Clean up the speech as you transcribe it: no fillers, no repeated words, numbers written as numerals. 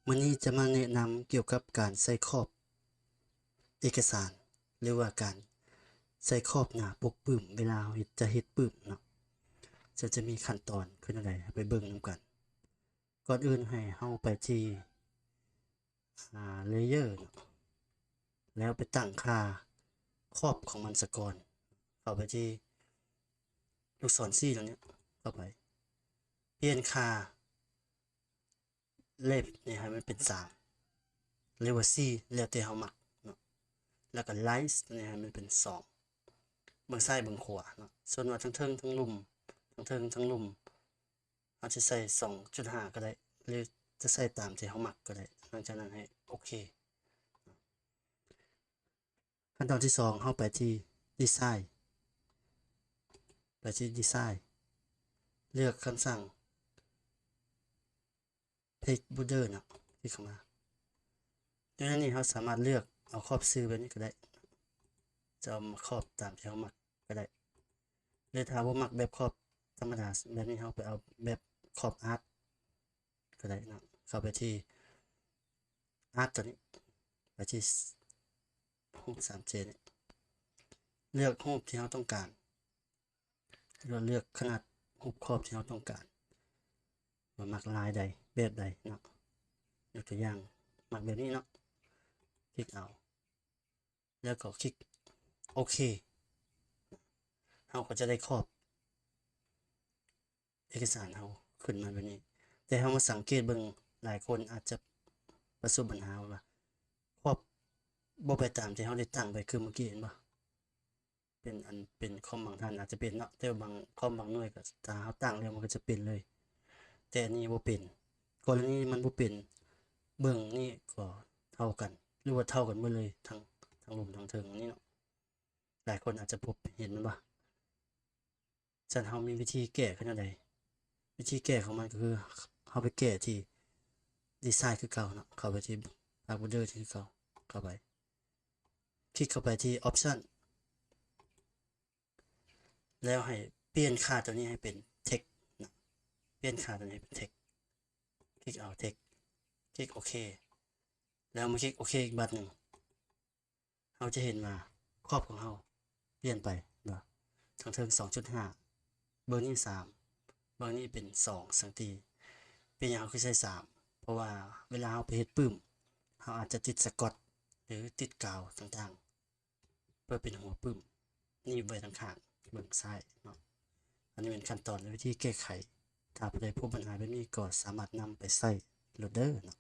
วันนี้จะมาแนะนำเกี่ยวกับการใส่ครอบเอกสารหรือว่าการใส่ครอบหน้าปกปึ้มเวลาจะเฮ็ดปึ้มเนาะจะมีขั้นตอนขึ้นอะไรไปเบิ่งนำกันก่อนอื่นให้เฮาไปที่เลเยอร์แล้วไปตั้งค่าครอบของมันซะก่อนเข้าไปที่ลูกศร4ตรงนี้เข้าไปเปลี่ยนค่าเลฟนี่ให้มันเป็น3หรือว่า4แล้วแต่เฮามักเนาะแล้วก็ไลท์นี่ให้มันเป็น2เบิ่งซ้ายเบิ่งขวาเนาะส่วนว่าทั้งเทิงทั้งลุ่มทั้งเทิงทั้งลุ่มอาจจะใส่ 2.5 ก็ได้หรือจะใส่ตามที่เฮามักก็ได้หลังจากนั้นให้โอเคขั้นตอนที่2เฮาไปที่ดีไซน์เลือกคำสั่ง Page Builder เนาะคลิกเข้ามาดังนั้นนี่เราสามารถเลือกเอาครอบซื้อแบบนี้ก็ได้จะเอามาครอบตามที่เรามักก็ได้หรือถ้าว่ามักแบบครอบธรรมดาแบบนี้เราไปเอาแบบครอบอาร์ตก็ได้นะเข้าไปที่อาร์ตตัวนี้ไปที่รูป 3J นี่เลือกรูปที่เราต้องการเราเลือกขนาดรูปครอบที่เราต้องการว่ามักลายใดแบบใดเนาะยกตัวอย่างมักแบบนี้เนาะคลิกเอาแล้วก็คลิกโอเคเราก็จะได้ครอบเอกสารเราขึ้นมาแบบนี้แต่เรามาสังเกตเบิ่งหลายคนอาจจะประสบปัญหาว่าครอบบ่ไปตามที่เราได้ตั้งไปคือเมื่อกี้เห็นบ่เป็นคอมบางท่านอาจจะเป็นเนาะแต่บางคอมบางหน่วยก็ถ้าเราตั้งแล้วมันก็จะเป็นเลยแต่อันนี้บ่เป็นกรณีมันบ่เป็นเบิ่งนี่ก็เท่ากันหรือว่าเท่ากันหมดเลยทั้งลุ่มทั้งเทิงนี่เนาะหลายคนอาจจะพบเห็นมันบ่ฉะนั้นเรามีวิธีแก้ขึ้นจั่งใดวิธีแก้ของมันก็คือเราไปแก้ที่ดีไซน์คือเก่าเนาะเข้าไปที่อาร์บูเดอร์ที่เก่าเข้าไปคลิกเข้าไปที่ออปชันแล้วให้เปลี่ยนค่าตัวนี้ให้เป็น text นะเปลี่ยนค่าตัวนี้ให้เป็น text คลิกเอา text คลิกโอเคแล้วมาคลิกโอเคอีกบัตรหนึ่งเราจะเห็นมาครอบของเราเปลี่ยนไปเนาะทางเทิง 2.5 เบอร์นี้3เบอร์นี้เป็น2สังตีเป็นอย่างเราคือใช้3เพราะว่าเวลาเราไปเฮ็ดปึ้มเราอาจจะติดสกอตหรือติดกาวต่างๆเพื่อเป็นหัวปึ้มนี่ไว้ทางข้างเบื้องซ้ายเนาะอันนี้เป็นขั้นตอนและวิธีแก้ไขถ้าผู้ใดพบปัญหาแบบนี้ก็สามารถนำไปใช้โหลดเดอร์เนาะ